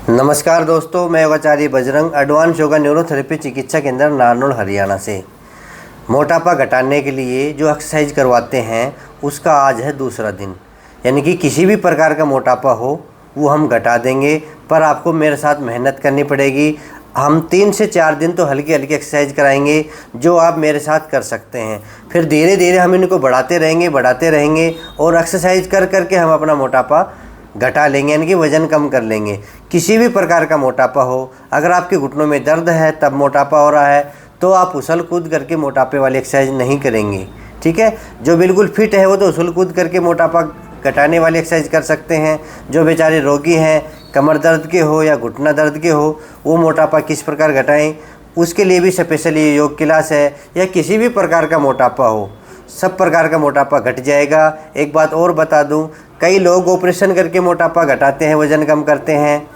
नमस्कार दोस्तों, मैं योगाचार्य बजरंग एडवांस योगा न्यूरोथेरेपी चिकित्सा केंद्र नारनौल हरियाणा से मोटापा घटाने के लिए जो एक्सरसाइज करवाते हैं उसका आज है दूसरा दिन। यानी कि किसी भी प्रकार का मोटापा हो वो हम घटा देंगे, पर आपको मेरे साथ मेहनत करनी पड़ेगी। हम 3 से 4 दिन तो हल्की हल्की एक्सरसाइज कराएंगे जो आप मेरे साथ कर सकते हैं। फिर धीरे धीरे हम इनको बढ़ाते रहेंगे और एक्सरसाइज कर करके हम अपना मोटापा घटा लेंगे, यानी कि वज़न कम कर लेंगे। किसी भी प्रकार का मोटापा हो, अगर आपके घुटनों में दर्द है तब मोटापा हो रहा है तो आप उछल कूद करके मोटापे वाली एक्सरसाइज नहीं करेंगे, ठीक है। जो बिल्कुल फिट है वो तो उछल कूद करके मोटापा घटाने वाली एक्सरसाइज कर सकते हैं। जो बेचारे रोगी हैं, कमर दर्द के हो या घुटना दर्द के हो, वो मोटापा किस प्रकार घटाएं उसके लिए भी स्पेशल ये योग क्लास है। या किसी भी प्रकार का मोटापा हो, सब प्रकार का मोटापा घट जाएगा। एक बात और बता दूं, कई लोग ऑपरेशन करके मोटापा घटाते हैं, वज़न कम करते हैं,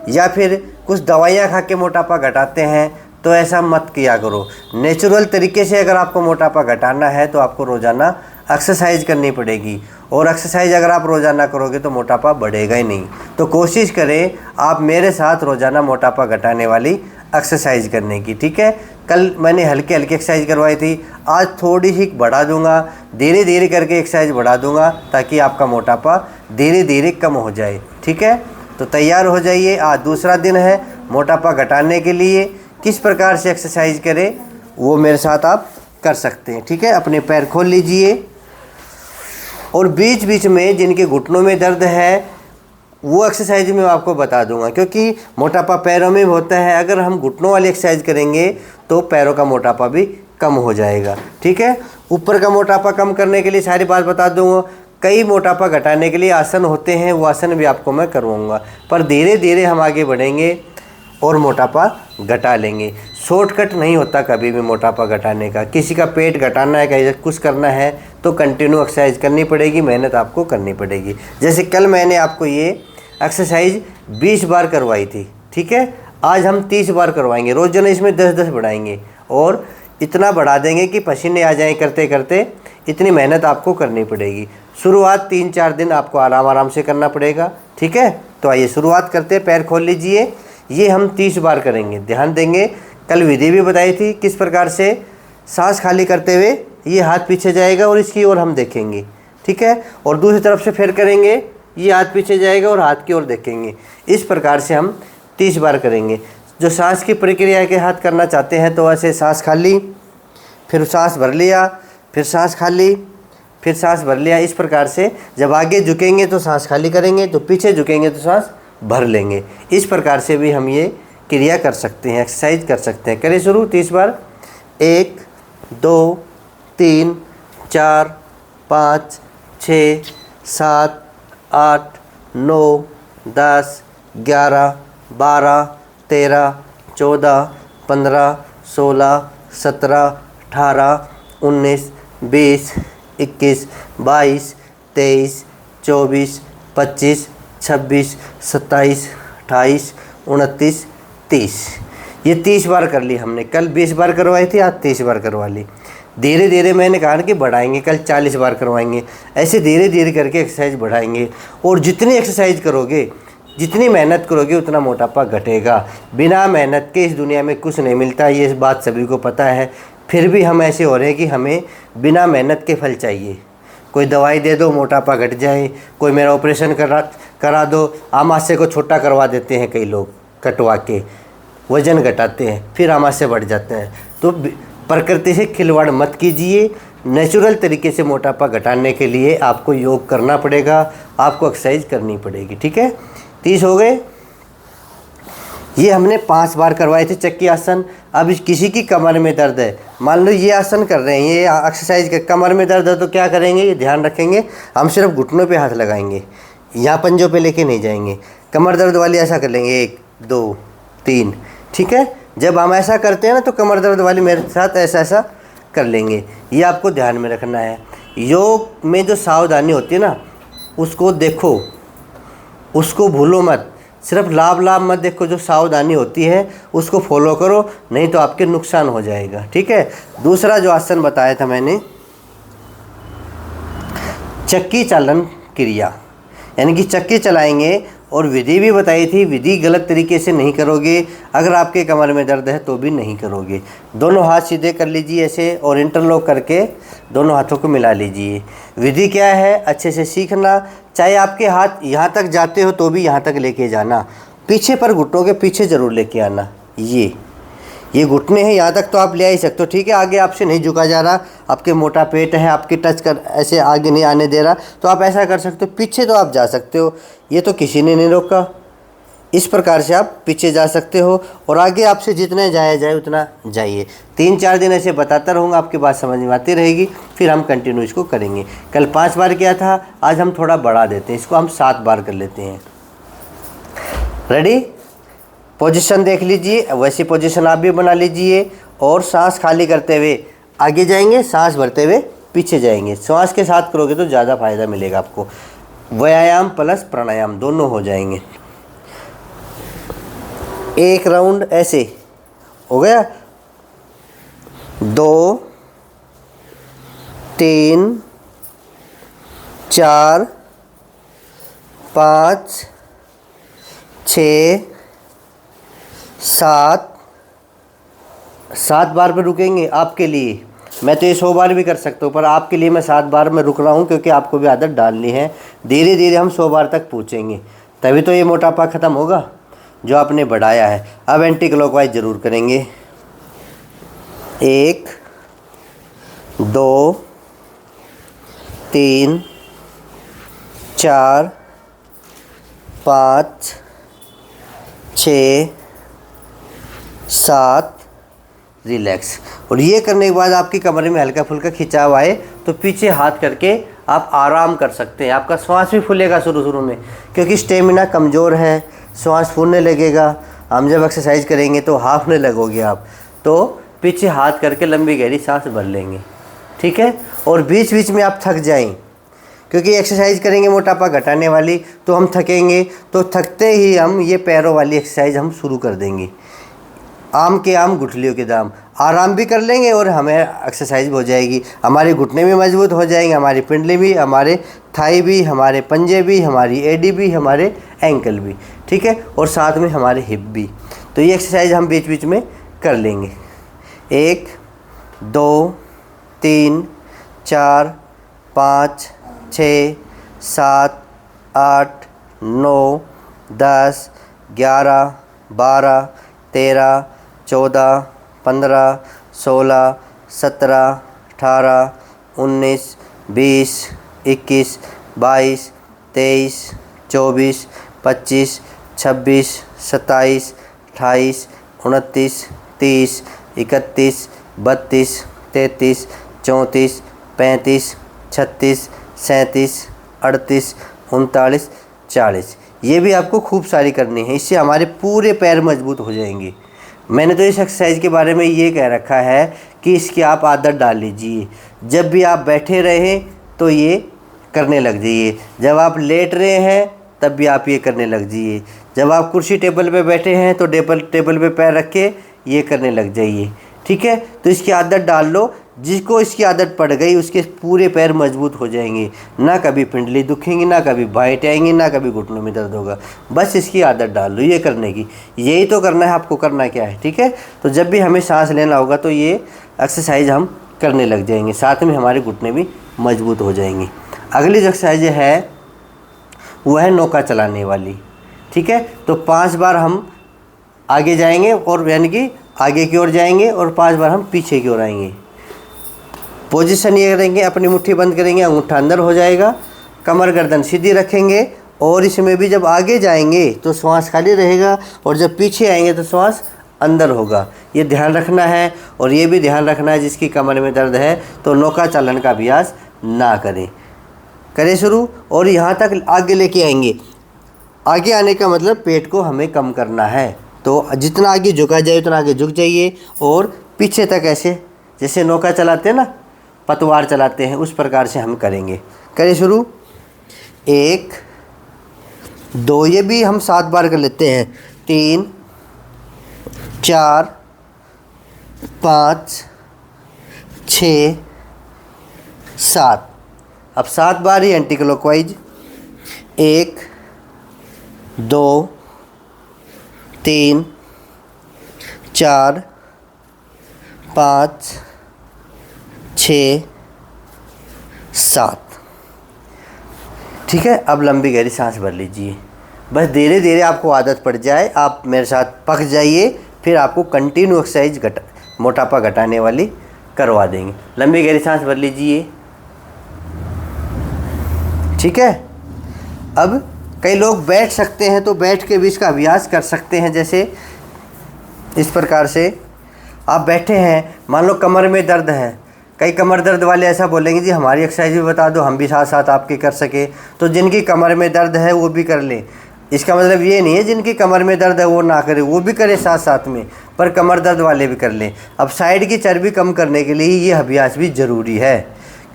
या फिर कुछ दवाइयाँ खा के मोटापा घटाते हैं, तो ऐसा मत किया करो। नेचुरल तरीके से अगर आपको मोटापा घटाना है तो आपको रोज़ाना एक्सरसाइज करनी पड़ेगी, और एक्सरसाइज अगर आप रोज़ाना करोगे तो मोटापा बढ़ेगा ही नहीं। तो कोशिश करें आप मेरे साथ रोज़ाना मोटापा घटाने वाली एक्सरसाइज करने की, ठीक है। कल मैंने हल्की हल्की एक्सरसाइज करवाई थी, आज थोड़ी सी बढ़ा दूंगा, धीरे धीरे करके एक्सरसाइज बढ़ा दूंगा ताकि आपका मोटापा धीरे धीरे कम हो जाए, ठीक है। तो तैयार हो जाइए, आज दूसरा दिन है मोटापा घटाने के लिए। किस प्रकार से एक्सरसाइज करें वो मेरे साथ आप कर सकते हैं, ठीक है। अपने पैर खोल लीजिए और बीच बीच में जिनके घुटनों में दर्द है वो एक्सरसाइज मैं आपको बता दूंगा, क्योंकि मोटापा पैरों में होता है। अगर हम घुटनों वाली एक्सरसाइज करेंगे तो पैरों का मोटापा भी कम हो जाएगा, ठीक है। ऊपर का मोटापा कम करने के लिए सारी बात बता दूंगा। कई मोटापा घटाने के लिए आसन होते हैं, वो आसन भी आपको मैं करवाऊंगा, पर धीरे धीरे हम आगे बढ़ेंगे और मोटापा घटा लेंगे। शॉर्टकट नहीं होता कभी भी मोटापा घटाने का। किसी का पेट घटाना है, कहीं कुछ करना है तो कंटिन्यू एक्सरसाइज करनी पड़ेगी, मेहनत आपको करनी पड़ेगी। जैसे कल मैंने आपको ये एक्सरसाइज 20 बार करवाई थी, ठीक है। आज हम 30 बार करवाएंगे, रोज़ाना इसमें 10-10 बढ़ाएंगे और इतना बढ़ा देंगे कि पसीने आ जाएं करते करते। इतनी मेहनत आपको करनी पड़ेगी। शुरुआत 3-4 दिन आपको आराम से करना पड़ेगा, ठीक है। तो आइए शुरुआत करते हैं। पैर खोल लीजिए। ये हम 30 बार करेंगे, ध्यान देंगे। कल विधि भी बताई थी किस प्रकार से सांस खाली करते हुए ये हाथ पीछे जाएगा और इसकी ओर हम देखेंगे, ठीक है। और दूसरी तरफ से फिर करेंगे, ये हाथ पीछे जाएगा और हाथ की ओर देखेंगे। इस प्रकार से हम 30 बार करेंगे। जो सांस की प्रक्रिया के हाथ करना चाहते हैं तो ऐसे सांस खाली, फिर सांस भर लिया, फिर सांस खाली, फिर सांस भर लिया। इस प्रकार से जब आगे झुकेंगे तो सांस खाली करेंगे, तो पीछे झुकेंगे तो सांस भर लेंगे। इस प्रकार से भी हम ये क्रिया कर सकते हैं, एक्सरसाइज कर सकते हैं। करें शुरू 30 बार। 1 2 3 4 5 6 7 8 9 10 11 12 13 14 15 16 17 18 19 20 21 22 23 24 25 26 27 28 29 30। ये 30 बार कर ली हमने। कल 20 बार करवाई थी, आज 30 बार करवा ली। धीरे धीरे मैंने कहा कि बढ़ाएंगे, कल 40 बार करवाएंगे। ऐसे धीरे धीरे करके एक्सरसाइज बढ़ाएंगे। और जितनी एक्सरसाइज करोगे, जितनी मेहनत करोगे, उतना मोटापा घटेगा। बिना मेहनत के इस दुनिया में कुछ नहीं मिलता, ये बात सभी को पता है। फिर भी हम ऐसे हो रहे हैं कि हमें बिना मेहनत के फल चाहिए। कोई दवाई दे दो मोटापा घट जाए, कोई मेरा ऑपरेशन करा दो, आमाशय को छोटा करवा देते हैं कई लोग, कटवा के वज़न घटाते हैं, फिर आमाशय बढ़ जाते हैं। तो प्रकृति से खिलवाड़ मत कीजिए। नेचुरल तरीके से मोटापा घटाने के लिए आपको योग करना पड़ेगा, आपको एक्सरसाइज करनी पड़ेगी, ठीक है। 30 हो गए। ये हमने 5 बार करवाए थे चक्की आसन। अब किसी की कमर में दर्द है, मान लो ये आसन कर रहे हैं, ये एक्सरसाइज कर, कमर में दर्द है तो क्या करेंगे, ये ध्यान रखेंगे, हम सिर्फ घुटनों पे हाथ लगाएंगे, यहाँ पंजों पे लेके नहीं जाएंगे। कमर दर्द वाली ऐसा कर लेंगे 1 2 3, ठीक है। जब हम ऐसा करते हैं ना तो कमर दर्द वाली मेरे साथ ऐसा ऐसा कर लेंगे। ये आपको ध्यान में रखना है। योग में जो सावधानी होती है ना, उसको देखो, उसको भूलो मत। सिर्फ लाभ मत देखो, जो सावधानी होती है उसको फॉलो करो, नहीं तो आपके नुकसान हो जाएगा, ठीक है। दूसरा जो आसन बताया था मैंने, चक्की चालन क्रिया, यानी कि चक्की चलाएंगे और विधि भी बताई थी। विधि गलत तरीके से नहीं करोगे, अगर आपके कमर में दर्द है तो भी नहीं करोगे। दोनों हाथ सीधे कर लीजिए ऐसे और इंटरलॉक करके दोनों हाथों को मिला लीजिए। विधि क्या है, अच्छे से सीखना। चाहे आपके हाथ यहाँ तक जाते हो तो भी यहाँ तक लेके जाना, पीछे पर घुटनों के पीछे ज़रूर लेके आना। ये घुटने हैं यहाँ तक तो आप ले आ ही सकते हो, ठीक है। आगे आपसे नहीं झुका जा रहा, आपके मोटा पेट है, आपकी टच कर ऐसे आगे नहीं आने दे रहा, तो आप ऐसा कर सकते हो। पीछे तो आप जा सकते हो, ये तो किसी ने नहीं रोका। इस प्रकार से आप पीछे जा सकते हो और आगे आपसे जितना जाया जाए उतना जाइए। 3-4 दिन ऐसे बताता रहूँगा, आपकी बात समझ में आती रहेगी, फिर हम कंटिन्यू इसको करेंगे। कल 5 बार किया था, आज हम थोड़ा बढ़ा देते हैं, इसको हम 7 बार कर लेते हैं। रेडी? पोजीशन देख लीजिए, वैसी पोजीशन आप भी बना लीजिए और सांस खाली करते हुए आगे जाएंगे, सांस भरते हुए पीछे जाएंगे। श्वास के साथ करोगे तो ज़्यादा फायदा मिलेगा आपको। व्यायाम प्लस प्राणायाम दोनों हो जाएंगे। एक राउंड ऐसे हो गया, 2 3 4 5 6 7 बार पे रुकेंगे आपके लिए। मैं तो ये 100 बार भी कर सकता हूँ, पर आपके लिए मैं 7 बार में रुक रहा हूँ, क्योंकि आपको भी आदत डालनी है। धीरे धीरे हम 100 बार तक पहुँचेंगे, तभी तो ये मोटापा ख़त्म होगा जो आपने बढ़ाया है। अब एंटी क्लॉकवाइज ज़रूर करेंगे। 1 2 3 4 5 6 7 रिलैक्स। और ये करने के बाद आपकी कमर में हल्का फुल्का खिंचाव आए तो पीछे हाथ करके आप आराम कर सकते हैं। आपका श्वास भी फूलेगा शुरू में, क्योंकि स्टेमिना कमज़ोर है, श्वास फूलने लगेगा। हम जब एक्सरसाइज करेंगे तो हाफने लगोगे आप, तो पीछे हाथ करके लंबी गहरी सांस भर लेंगे, ठीक है। और बीच बीच में आप थक जाएं, क्योंकि एक्सरसाइज करेंगे मोटापा घटाने वाली, तो हम थकेंगे, तो थकते ही हम ये पैरों वाली एक्सरसाइज हम शुरू कर देंगे। आम के आम गुठलियों के दाम, आराम भी कर लेंगे और हमें एक्सरसाइज हो जाएगी। हमारे घुटने भी मजबूत हो जाएंगे, हमारी पिंडली भी, हमारे थाई भी, हमारे पंजे भी, हमारी एडी भी, हमारे एंकल भी, ठीक है, और साथ में हमारे हिप भी। तो ये एक्सरसाइज हम बीच बीच में कर लेंगे। 1 2 3 4 5 6 7 8 9 10 11 12 13 14 15 16 17 18 19 20 21 22 23 24 25 26 27 28 29 30 31 32 33 34 35 36 37 38 39 40। ये भी आपको खूब सारी करनी है, इससे हमारे पूरे पैर मजबूत हो जाएंगे। मैंने तो इस एक्सरसाइज के बारे में ये कह रखा है कि इसकी आप आदत डाल लीजिए। जब भी आप बैठे रहें तो ये करने लग जाइए, जब आप लेट रहे हैं तब भी आप ये करने लग जाइए, जब आप कुर्सी टेबल पे बैठे हैं तो टेबल पे पैर रख के ये करने लग जाइए, ठीक है। तो इसकी आदत डाल लो, जिसको इसकी आदत पड़ गई उसके पूरे पैर मजबूत हो जाएंगे। ना कभी पिंडली दुखेंगी, ना कभी बाइट आएंगी, ना कभी घुटनों में दर्द होगा। बस इसकी आदत डाल लो ये करने की, यही तो करना है आपको। करना क्या है, ठीक है। तो जब भी हमें सांस लेना होगा तो ये एक्सरसाइज हम करने लग जाएंगे, साथ में हमारे घुटने भी मजबूत हो जाएंगे। अगली जो एक्सरसाइज है वो है नौका चलाने वाली, ठीक है। तो 5 बार हम आगे जाएंगे, और यानी कि आगे की ओर जाएंगे, और 5 बार हम पीछे की ओर आएंगे। पोजीशन ये करेंगे, अपनी मुट्ठी बंद करेंगे, अंगूठा अंदर हो जाएगा, कमर गर्दन सीधी रखेंगे, और इसमें भी जब आगे जाएंगे तो श्वास खाली रहेगा, और जब पीछे आएंगे तो श्वास अंदर होगा। ये ध्यान रखना है। और ये भी ध्यान रखना है जिसकी कमर में दर्द है तो नौका चालन का अभ्यास ना करें शुरू, और यहाँ तक आगे लेके आएंगे। आगे आने का मतलब पेट को हमें कम करना है, तो जितना आगे झुका जाए उतना आगे झुक जाइए, और पीछे तक ऐसे जैसे नौका चलाते हैं ना, पतवार चलाते हैं, उस प्रकार से हम करें शुरू। 1 2, ये भी हम 7 बार कर लेते हैं। 3 4 5 6 7। अब 7 बार ही एंटी क्लॉकवाइज। 1 2 3 4 5 6 7। ठीक है, अब लंबी गहरी सांस भर लीजिए। बस धीरे धीरे आपको आदत पड़ जाए, आप मेरे साथ पक जाइए, फिर आपको कंटिन्यू एक्सरसाइज मोटापा घटाने वाली करवा देंगे। लंबी गहरी सांस भर लीजिए। ठीक है, अब कई लोग बैठ सकते हैं तो बैठ के भी इसका अभ्यास कर सकते हैं। जैसे इस प्रकार से आप बैठे हैं, मान लो कमर में दर्द है, कई कमर दर्द वाले ऐसा बोलेंगे जी हमारी एक्सरसाइज भी बता दो, हम भी साथ साथ आपके कर सके। तो जिनकी कमर में दर्द है वो भी कर लें। इसका मतलब ये नहीं है जिनकी कमर में दर्द है वो ना करे, वो भी करे साथ साथ में, पर कमर दर्द वाले भी कर लें। अब साइड की चर्बी कम करने के लिए ये अभ्यास भी ज़रूरी है,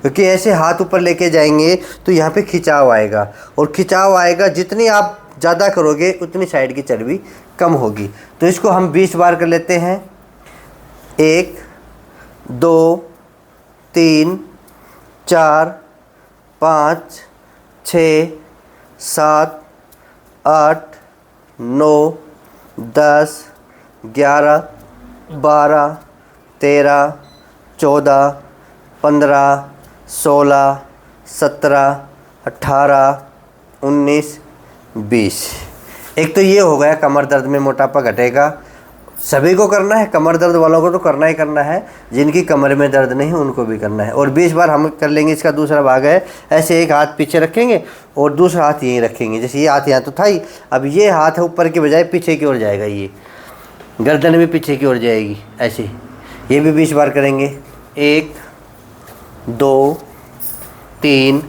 क्योंकि ऐसे हाथ ऊपर लेके जाएंगे तो यहाँ पे खिंचाव आएगा, और खिंचाव आएगा जितनी आप ज़्यादा करोगे उतनी साइड की चर्बी कम होगी। तो इसको हम 20 बार कर लेते हैं। 1 2 3 4 5 6 7 8 9 10 11 12 13 14 15 16 17 18 19 20। एक तो ये हो गया कमर दर्द में मोटापा घटेगा। सभी को करना है, कमर दर्द वालों को तो करना ही करना है, जिनकी कमर में दर्द नहीं उनको भी करना है। और 20 बार हम कर लेंगे। इसका दूसरा भाग है, ऐसे एक हाथ पीछे रखेंगे और दूसरा हाथ यहीं रखेंगे। जैसे ये हाथ यहाँ तो था ही, अब ये हाथ ऊपर के बजाय पीछे की ओर जाएगा, ये गर्दन भी पीछे की ओर जाएगी ऐसे। ये भी 20 बार करेंगे। 1 2 3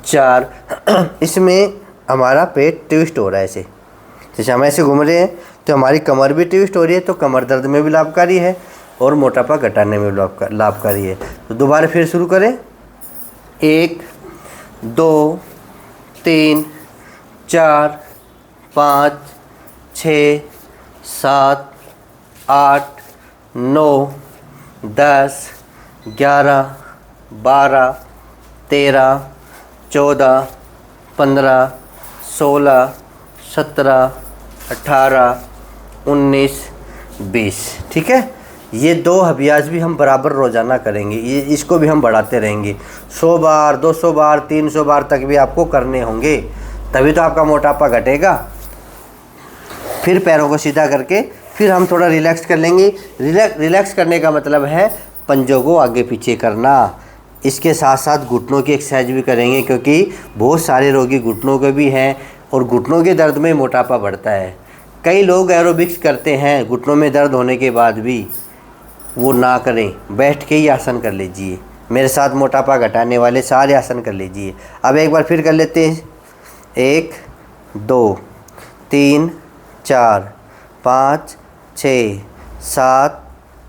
4। इसमें हमारा पेट ट्विस्ट हो रहा है ऐसे, जैसे हम ऐसे घूम रहे हैं तो हमारी कमर भी ट्विस्ट हो रही है, तो कमर दर्द में भी लाभकारी है और मोटापा घटाने में भी लाभकारी है। तो दोबारा फिर शुरू करें। 1 2 3 4 5 6 7 8 9 10 11 12 13 14 15 16 17 18 19 20। ठीक है, ये 2 अभ्यास भी हम बराबर रोज़ाना करेंगे। ये इसको भी हम बढ़ाते रहेंगे। 100 बार 200 बार 300 बार तक भी आपको करने होंगे, तभी तो आपका मोटापा घटेगा। फिर पैरों को सीधा करके फिर हम थोड़ा रिलैक्स कर लेंगे। रिलैक्स करने का मतलब है पंजों को आगे पीछे करना। इसके साथ साथ घुटनों की एक्सरसाइज भी करेंगे, क्योंकि बहुत सारे रोगी घुटनों के भी हैं और घुटनों के दर्द में मोटापा बढ़ता है। कई लोग एरोबिक्स करते हैं घुटनों में दर्द होने के बाद भी, वो ना करें, बैठ के ही आसन कर लीजिए। मेरे साथ मोटापा घटाने वाले सारे आसन कर लीजिए। अब एक बार फिर कर लेते हैं। 1 2 3 4 5 6 7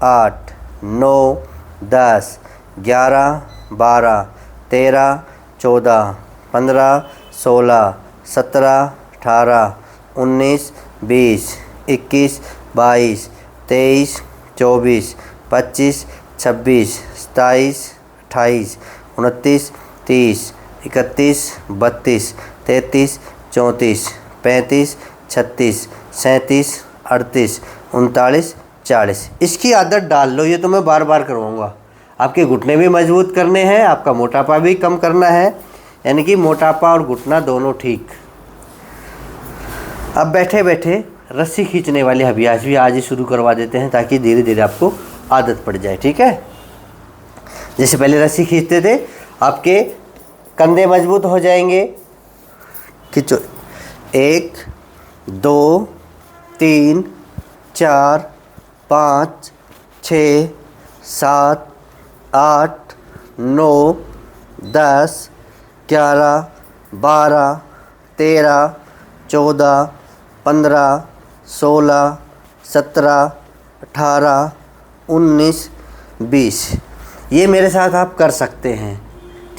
8 9 10 11 12 13 14 15 16 17 18 19 20 21 22 23 24 25 26 27 28 29 30 31 32 33 34 35 36 37 38 39 40। इसकी आदत डाल लो, ये तो मैं बार बार करवाऊँगा। आपके घुटने भी मजबूत करने हैं, आपका मोटापा भी कम करना है, यानी कि मोटापा और घुटना दोनों ठीक। अब बैठे बैठे रस्सी खींचने वाले अभ्यास भी आज ही शुरू करवा देते हैं, ताकि धीरे धीरे आपको आदत पड़ जाए। ठीक है, जैसे पहले रस्सी खींचते थे, आपके कंधे मजबूत हो जाएंगे। खींचो। 1 2 3 4 5 6 7 8 9 10 11 12 13 14 15 16 17 18 19 20। ये मेरे साथ आप कर सकते हैं।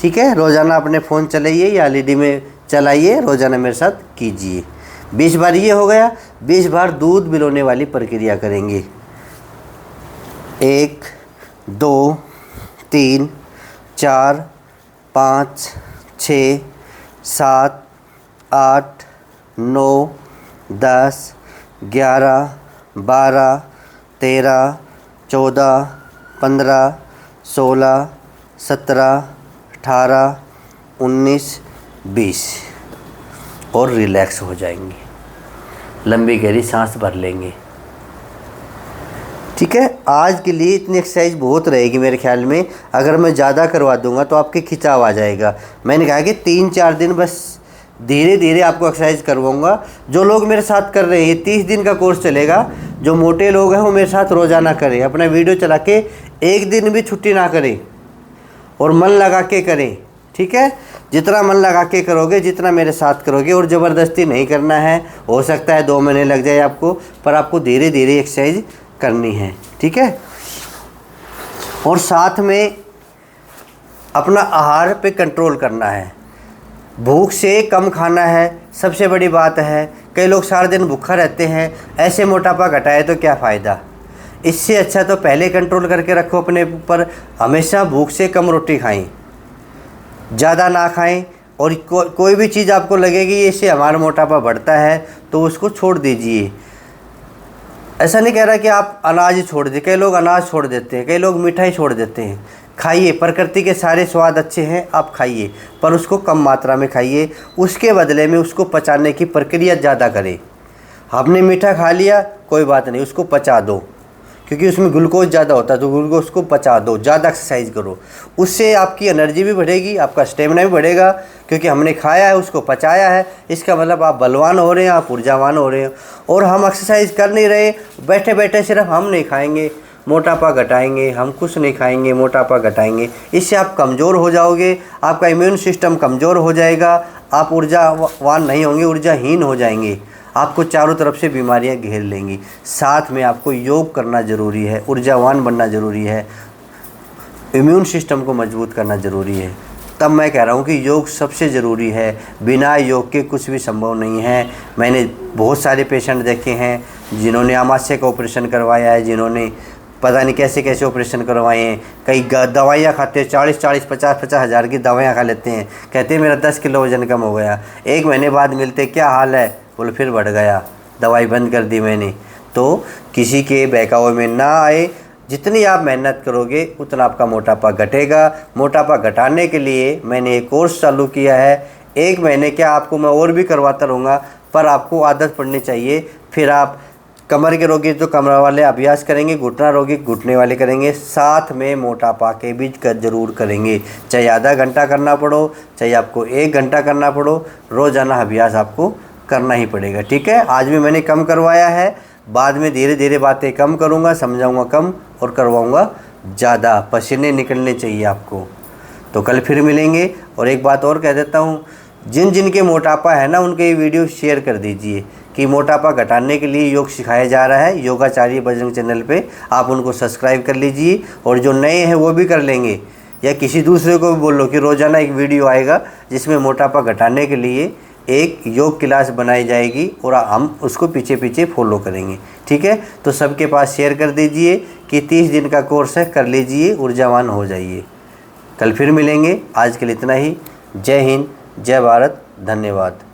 ठीक है, रोज़ाना अपने फ़ोन चलाइए या एलईडी में चलाइए, रोज़ाना मेरे साथ कीजिए। 20 बार ये हो गया। 20 बार दूध मिलाने वाली प्रक्रिया करेंगे। 1 2 3 4 5 6 7 8 9, 10, 11, 12, 13, 14, 15, 16, 17, 18, 19, 20 और रिलैक्स हो जाएंगे। लंबी गहरी सांस भर लेंगे। ठीक है, आज के लिए इतनी एक्सरसाइज बहुत रहेगी मेरे ख्याल में। अगर मैं ज़्यादा करवा दूंगा तो आपके खिंचाव आ जाएगा। मैंने कहा कि 3-4 दिन बस धीरे धीरे आपको एक्सरसाइज करवाऊंगा। जो लोग मेरे साथ कर रहे हैं, ये 30 दिन का कोर्स चलेगा। जो मोटे लोग हैं वो मेरे साथ रोज़ाना करें, अपना वीडियो चला के एक दिन भी छुट्टी ना करें और मन लगा के करें। ठीक है, जितना मन लगा के करोगे, जितना मेरे साथ करोगे, और ज़बरदस्ती नहीं करना है। हो सकता है 2 महीने लग जाए आपको, पर आपको धीरे धीरे एक्सरसाइज करनी है। ठीक है, और साथ में अपना आहार पे कंट्रोल करना है। भूख से कम खाना है, सबसे बड़ी बात है। कई लोग सारा दिन भूखा रहते हैं, ऐसे मोटापा घटाए तो क्या फ़ायदा। इससे अच्छा तो पहले कंट्रोल करके रखो अपने ऊपर। हमेशा भूख से कम रोटी खाएं, ज़्यादा ना खाएं। और कोई भी चीज़ आपको लगेगी इससे हमारा मोटापा बढ़ता है तो उसको छोड़ दीजिए। ऐसा नहीं कह रहा कि आप अनाज ही छोड़ दें। कई लोग अनाज छोड़ देते हैं, कई लोग मिठाई छोड़ देते हैं। खाइए, प्रकृति के सारे स्वाद अच्छे हैं, आप खाइए, पर उसको कम मात्रा में खाइए। उसके बदले में उसको पचाने की प्रक्रिया ज़्यादा करें। आपने मीठा खा लिया, कोई बात नहीं, उसको पचा दो, क्योंकि उसमें ग्लूकोज ज़्यादा होता है, तो ग्लूकोज को पचा दो। ज़्यादा एक्सरसाइज करो, उससे आपकी एनर्जी भी बढ़ेगी, आपका स्टेमिना भी बढ़ेगा, क्योंकि हमने खाया है, उसको पचाया है। इसका मतलब आप बलवान हो रहे हैं, आप ऊर्जावान हो रहे हैं। और हम एक्सरसाइज कर नहीं रहे, बैठे बैठे सिर्फ हम नहीं खाएंगे, मोटापा घटाएंगे, हम कुछ नहीं खाएंगे, मोटापा घटाएंगे। इससे आप कमज़ोर हो जाओगे, आपका इम्यून सिस्टम कमज़ोर हो जाएगा, आप ऊर्जावान नहीं होंगे, ऊर्जाहीन हो जाएंगे। आपको चारों तरफ से बीमारियां घेर लेंगी। साथ में आपको योग करना ज़रूरी है, ऊर्जावान बनना ज़रूरी है, इम्यून सिस्टम को मजबूत करना ज़रूरी है। तब मैं कह रहा हूँ कि योग सबसे ज़रूरी है। बिना योग के कुछ भी संभव नहीं है। मैंने बहुत सारे पेशेंट देखे हैं जिन्होंने आमाशय का ऑपरेशन करवाया है, जिन्होंने पता नहीं कैसे कैसे ऑपरेशन करवाए हैं। कई दवाइयाँ खाते हैं, 40-40, 50-50 हज़ार की दवाइयाँ खा लेते हैं। कहते हैं मेरा 10 किलो वज़न कम हो गया। 1 महीने बाद मिलते, क्या हाल है, बोले फिर बढ़ गया, दवाई बंद कर दी मैंने। तो किसी के बहकावे में ना आए। जितनी आप मेहनत करोगे उतना आपका मोटापा घटेगा। मोटापा घटाने के लिए मैंने एक कोर्स चालू किया है। 1 महीने क्या, आपको मैं और भी करवाता रहूँगा, पर आपको आदत पड़नी चाहिए। फिर आप कमर के रोगी तो कमर वाले अभ्यास करेंगे, घुटना रोगी घुटने वाले करेंगे, साथ में मोटापा के बीच का जरूर करेंगे। चाहे आधा घंटा करना पड़ो, चाहे आपको 1 घंटा करना पड़ो, रोज़ाना अभ्यास आपको करना ही पड़ेगा। ठीक है, आज भी मैंने कम करवाया है, बाद में धीरे धीरे बातें कम करूँगा, समझाऊँगा कम और करवाऊँगा ज़्यादा। पसीने निकलने चाहिए आपको। तो कल फिर मिलेंगे। और एक बात और कह देता हूँ, जिनके मोटापा है ना, उनके ये वीडियो शेयर कर दीजिए कि मोटापा घटाने के लिए योग सिखाया जा रहा है योगाचार्य बजरंग चैनल पे। आप उनको सब्सक्राइब कर लीजिए, और जो नए हैं वो भी कर लेंगे, या किसी दूसरे को भी बोलो कि रोज़ाना एक वीडियो आएगा जिसमें मोटापा घटाने के लिए एक योग क्लास बनाई जाएगी, और हम उसको पीछे पीछे फॉलो करेंगे। ठीक है, तो सबके पास शेयर कर दीजिए कि 30 दिन का कोर्स है, कर लीजिए, ऊर्जावान हो जाइए। कल फिर मिलेंगे। आज के लिए इतना ही। जय हिंद, जय भारत, धन्यवाद।